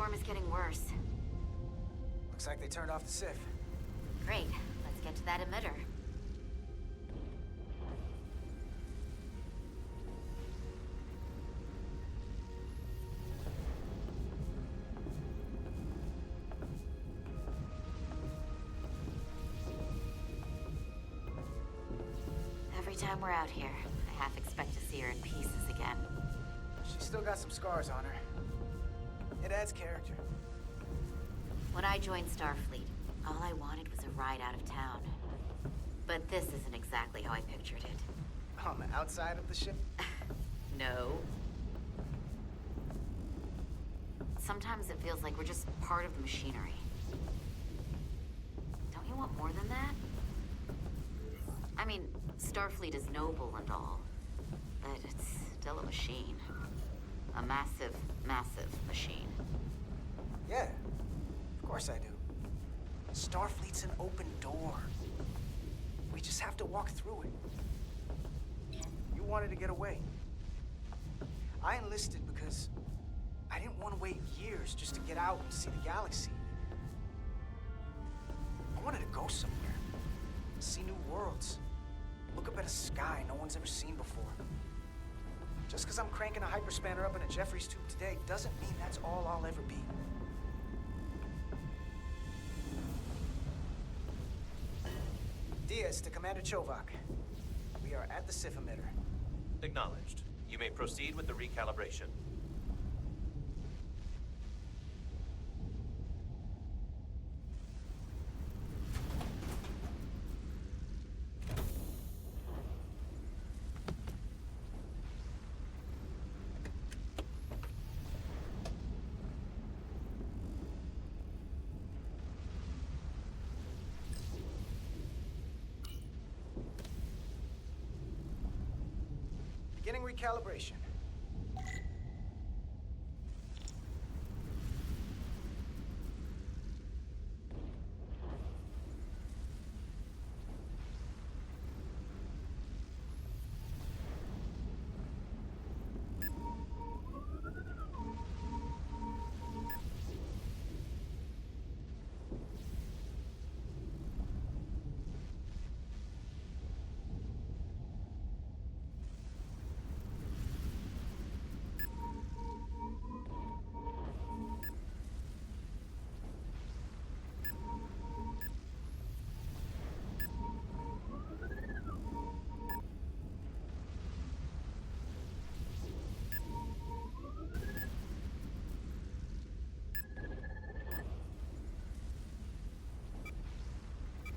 storm is getting worse. Looks like they turned off the SIF. Great. Let's get to that emitter. Every time we're out here, I half expect to see her in pieces again. She's still got some scars on her. It adds character. When I joined Starfleet, all I wanted was a ride out of town. But this isn't exactly how I pictured it. On the outside of the ship? No. Sometimes it feels like we're just part of the machinery. Don't you want more than that? I mean, Starfleet is noble and all, but it's still a machine. A massive, massive machine. Yeah, of course I do. Starfleet's an open door. We just have to walk through it. You wanted to get away. I enlisted because I didn't want to wait years just to get out and see the galaxy. I wanted to go somewhere, see new worlds, look up at a sky no one's ever seen before. Just because I'm cranking a hyperspanner up in a Jeffries tube today doesn't mean that's all I'll ever be. Diaz to Commander Chovak. We are at the SIF emitter. Acknowledged. You may proceed with the recalibration. Beginning recalibration.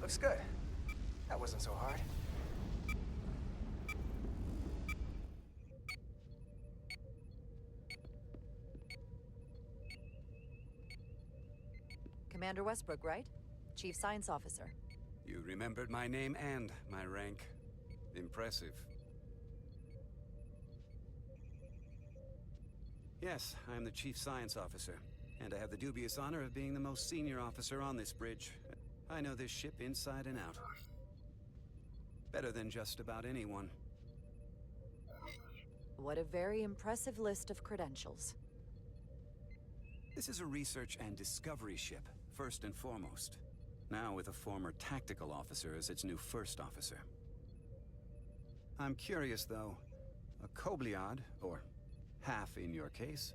Looks good. That wasn't so hard. Commander Westbrook, right? Chief Science Officer. You remembered my name and my rank. Impressive. Yes, I'm the Chief Science Officer, and I have the dubious honor of being the most senior officer on this bridge. I know this ship inside and out. Better than just about anyone. What a very impressive list of credentials. This is a research and discovery ship, first and foremost. Now with a former tactical officer as its new first officer. I'm curious, though. A Kobliad, or half in your case,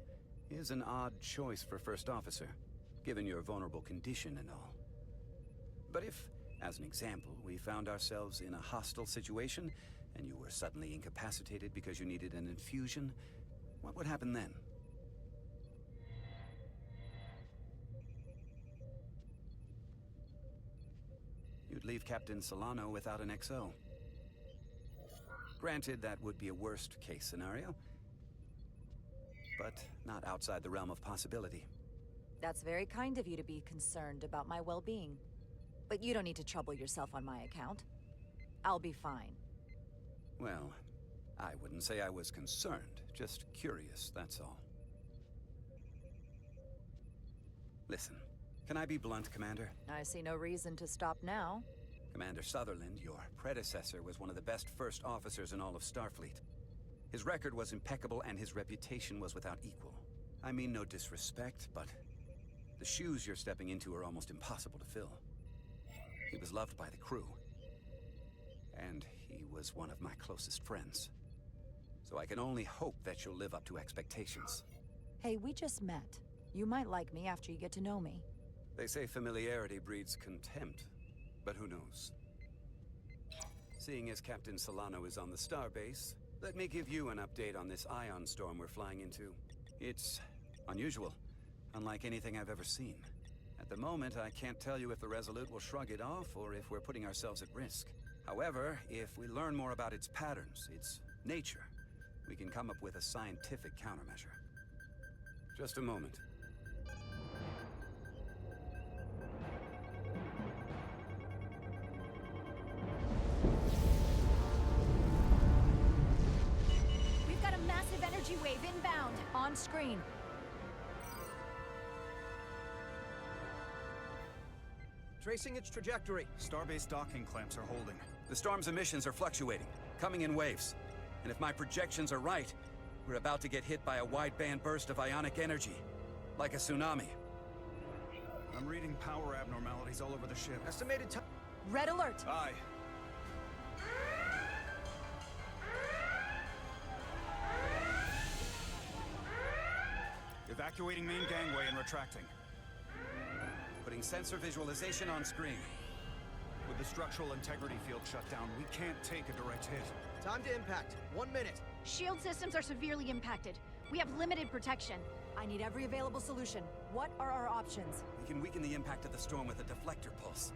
is an odd choice for first officer, given your vulnerable condition and all. But if, as an example, we found ourselves in a hostile situation, and you were suddenly incapacitated because you needed an infusion, what would happen then? You'd leave Captain Solano without an XO. Granted, that would be a worst-case scenario, but not outside the realm of possibility. That's very kind of you to be concerned about my well-being. But you don't need to trouble yourself on my account. I'll be fine. Well, I wouldn't say I was concerned, just curious, that's all. Listen, can I be blunt, Commander? I see no reason to stop now. Commander Sutherland, your predecessor, was one of the best first officers in all of Starfleet. His record was impeccable and his reputation was without equal. I mean no disrespect, but The shoes you're stepping into are almost impossible to fill. He was loved by the crew. And he was one of my closest friends. So I can only hope that you'll live up to expectations. Hey, we just met. You might like me after you get to know me. They say familiarity breeds contempt, but who knows? Seeing as Captain Solano is on the starbase, let me give you an update on this ion storm we're flying into. It's unusual, unlike anything I've ever seen. At the moment, I can't tell you if the Resolute will shrug it off or if we're putting ourselves at risk. However, if we learn more about its patterns, its nature, we can come up with a scientific countermeasure. Just a moment. We've got a massive energy wave inbound, on screen. Tracing its trajectory. Starbase docking clamps are holding. The storm's emissions are fluctuating, coming in waves. And if my projections are right, we're about to get hit by a wide-band burst of ionic energy. Like a tsunami. I'm reading power abnormalities all over the ship. Estimated time. Red alert! Aye. Evacuating main gangway and retracting. Putting sensor visualization on screen. With the structural integrity field shut down, we can't take a direct hit. Time to impact. 1 minute. Shield systems are severely impacted. We have limited protection. I need every available solution. What are our options? We can weaken the impact of the storm with a deflector pulse.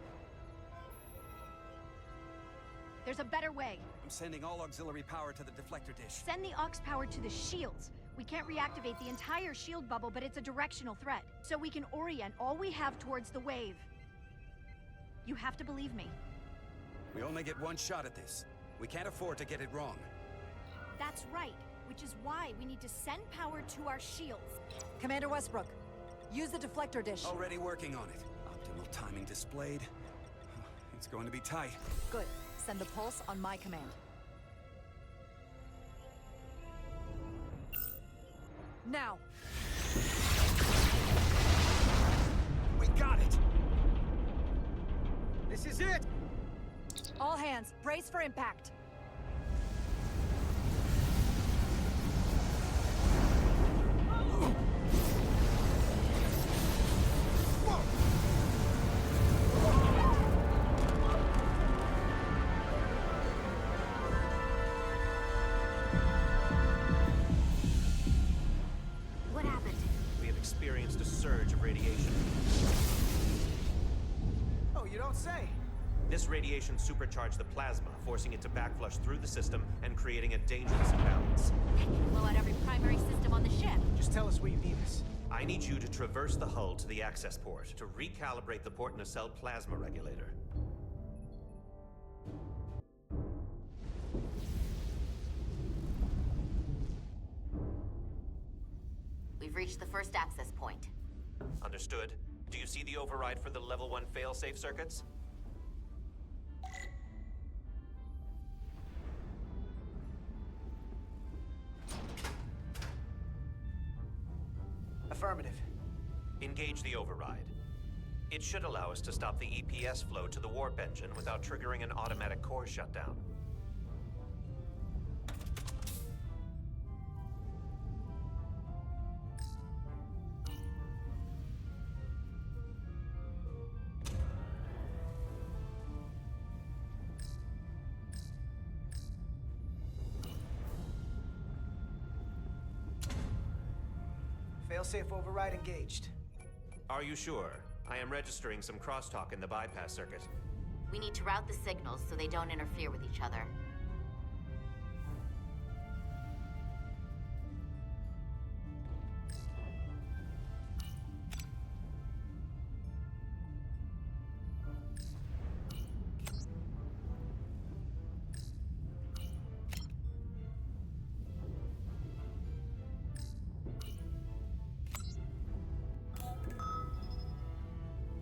There's a better way. I'm sending all auxiliary power to the deflector dish. Send the aux power to the shields. We can't reactivate the entire shield bubble, but it's a directional threat. So we can orient all we have towards the wave. You have to believe me. We only get one shot at this. We can't afford to get it wrong. That's right, which is why we need to send power to our shields. Commander Westbrook, use the deflector dish. Already working on it. Optimal timing displayed. It's going to be tight. Good. Send the pulse on my command. Now! We got it! This is it! All hands, brace for impact. What happened? We have experienced a surge of radiation. Oh, you don't say. This radiation supercharged the plasma, forcing it to backflush through the system and creating a dangerous imbalance. That can blow out every primary system on the ship. Just tell us where you need us. I need you to traverse the hull to the access port to recalibrate the port nacelle plasma regulator. We've reached the first access point. Understood. Do you see the override for the level 1 failsafe circuits? Affirmative. Engage the override. It should allow us to stop the EPS flow to the warp engine without triggering an automatic core shutdown. Failsafe override engaged. Are you sure? I am registering some crosstalk in the bypass circuit. We need to route the signals so they don't interfere with each other.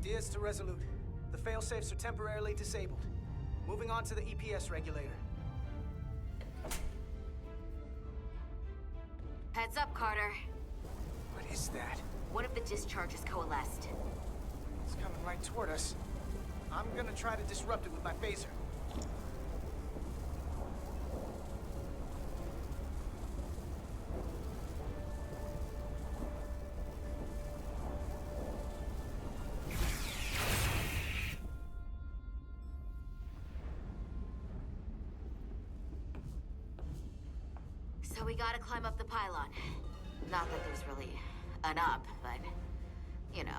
Diaz to Resolute. The failsafes are temporarily disabled. Moving on to the EPS regulator. Heads up, Carter. What is that? One of the discharges coalesced. It's coming right toward us. I'm gonna try to disrupt it with my phaser. So we gotta climb up the pylon. Not that there's really an up, but, you know.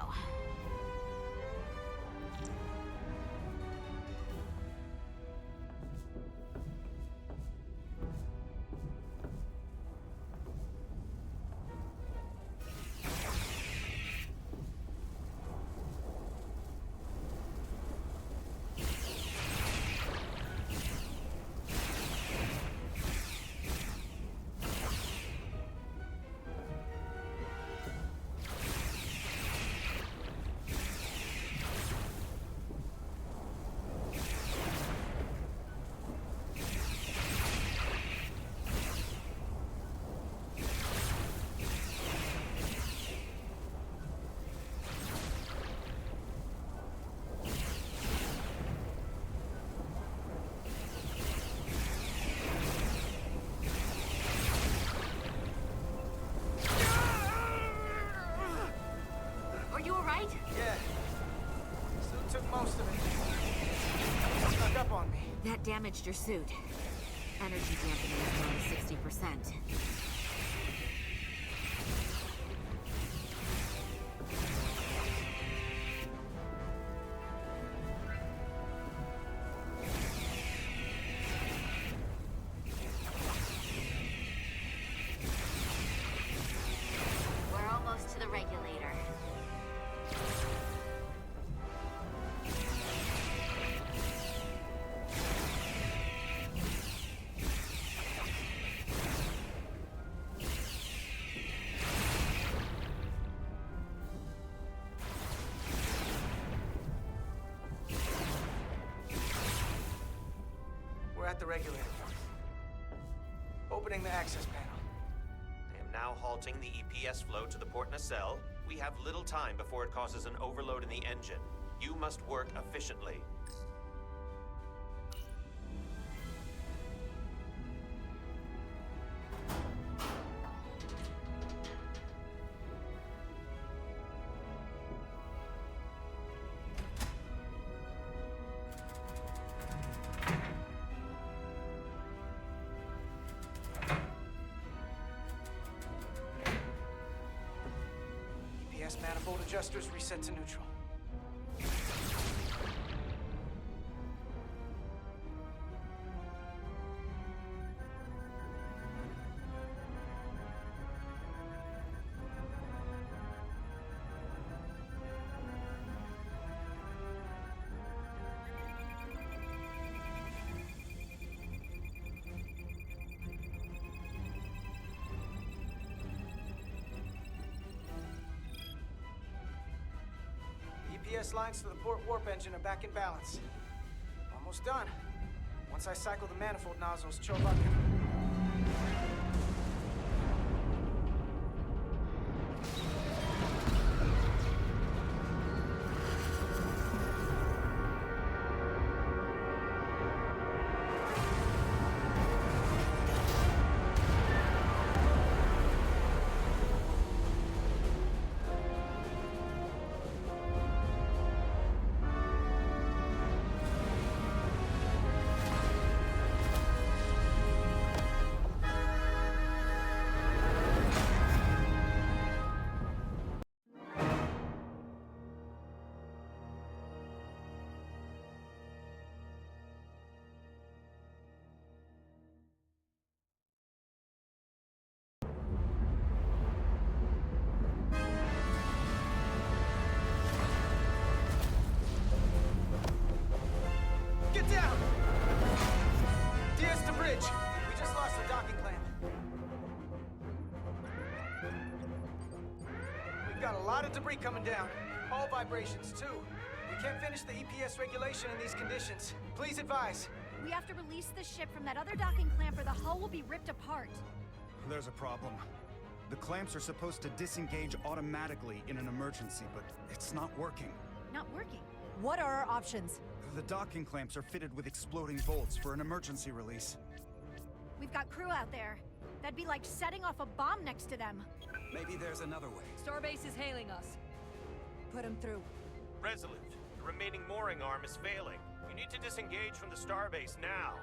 Are you alright? Yeah. Suit took most of it. Snuck up on me. That damaged your suit. Energy dampening is down to 60%. We're almost to the regulator. We're at the regulator. Opening the access panel. I am now halting the EPS flow to the port nacelle. We have little time before it causes an overload in the engine. You must work efficiently. EPS manifold adjusters reset to neutral. EPS lines to the port warp engine are back in balance. Almost done. Once I cycle the manifold nozzles, Chovakin. Get down! DS to bridge. We just lost the docking clamp. We've got a lot of debris coming down. All vibrations, too. We can't finish the EPS regulation in these conditions. Please advise. We have to release the ship from that other docking clamp or the hull will be ripped apart. There's a problem. The clamps are supposed to disengage automatically in an emergency, but it's not working. Not working. What are our options? The docking clamps are fitted with exploding bolts for an emergency release. We've got crew out there. That'd be like setting off a bomb next to them. Maybe there's another way. Starbase is hailing us. Put him through. Resolute, the remaining mooring arm is failing. You need to disengage from the starbase now.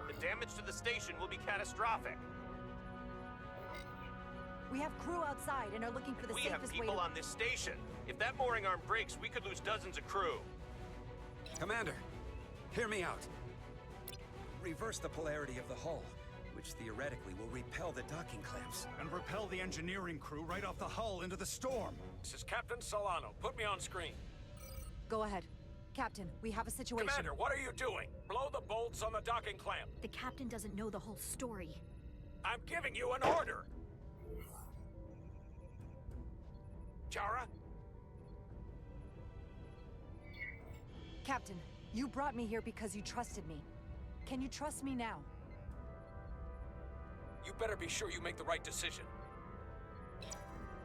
The damage to the station will be catastrophic. We have crew outside and are looking for the We have safest way people to... on this station. If that mooring arm breaks, we could lose dozens of crew. Commander, hear me out. Reverse the polarity of the hull, which theoretically will repel the docking clamps. And repel the engineering crew right off the hull into the storm. This is Captain Solano. Put me on screen. Go ahead. Captain, we have a situation. Commander, what are you doing? Blow the bolts on the docking clamp. The captain doesn't know the whole story. I'm giving you an order. Chara? Captain, you brought me here because you trusted me. Can you trust me now? You better be sure you make the right decision.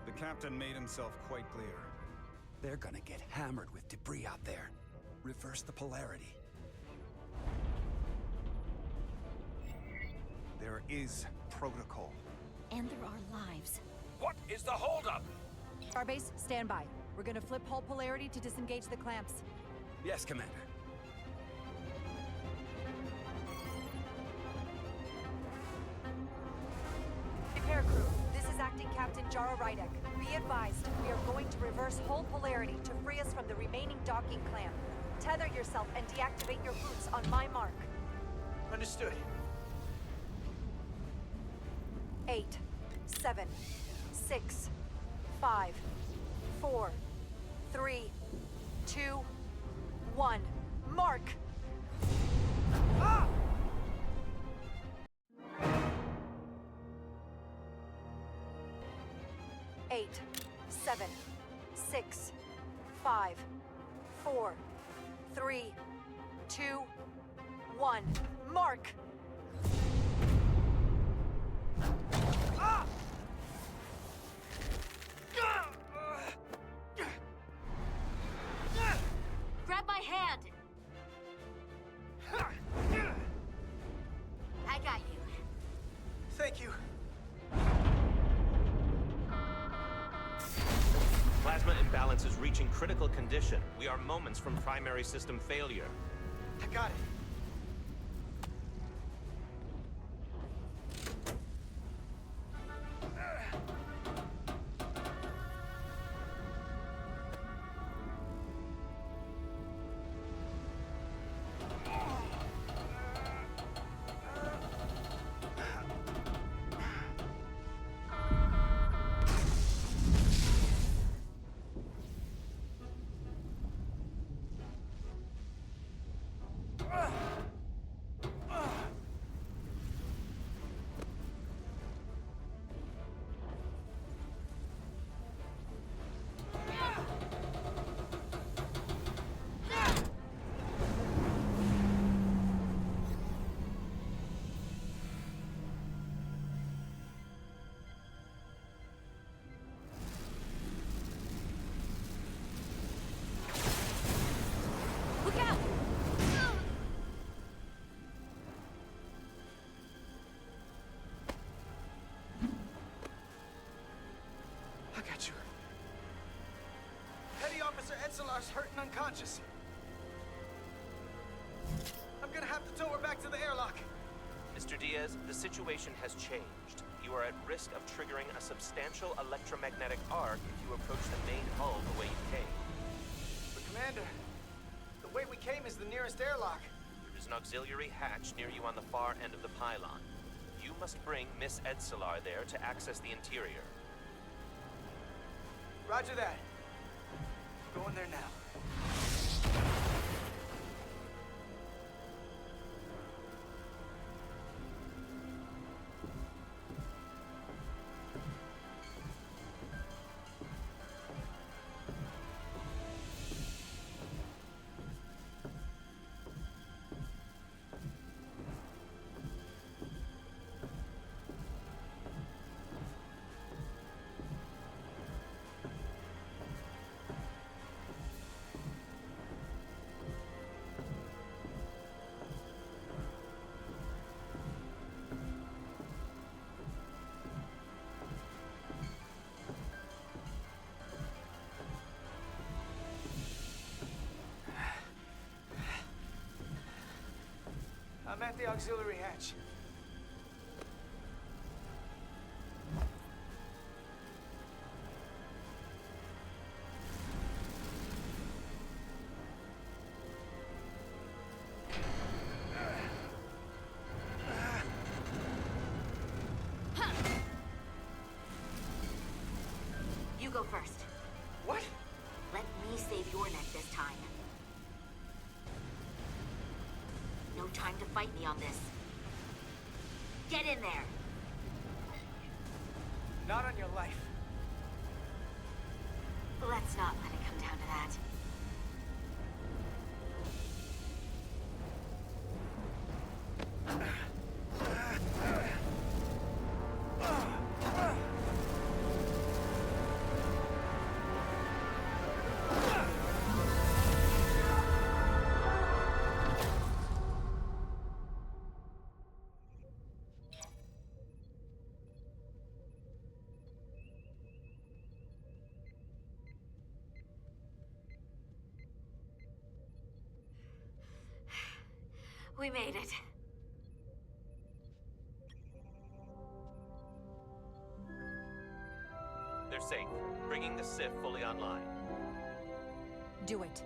The captain made himself quite clear. They're gonna get hammered with debris out there. Reverse the polarity. There is protocol. And there are lives. What is the holdup? Starbase, stand by. We're gonna flip hull polarity to disengage the clamps. Yes, Commander. Repair crew, this is Acting Captain Jara Rydek. Be advised, we are going to reverse hull polarity to free us from the remaining docking clamp. Tether yourself and deactivate your boots on my mark. Understood. 8, 7, 6, 5, 4, 3, 2, 1. Mark! Ah! 8, 7, 6, 5, 4, 3, 2, 1. Mark! Ah! Grab my hand! I got you. Thank you. Plasma imbalance is reaching critical condition. We are moments from primary system failure. I got it. Look out! I got you. Petty Officer Etzelar's hurt and unconscious. I'm gonna have to tow her back to the airlock. Mr. Diaz, the situation has changed. You are at risk of triggering a substantial electromagnetic arc if you approach the main hull the way you came. But Commander, the way we came is the nearest airlock. There is an auxiliary hatch near you on the far end of the pylon. You must bring Miss Etzelar there to access the interior. Roger that. Going there now. the auxiliary hatch. You go first. What? Let me save your neck this time. No time to fight me on this. Get in there! Not on your life. Let's not let it come down to that. We made it. They're safe, bringing the SIF fully online. Do it.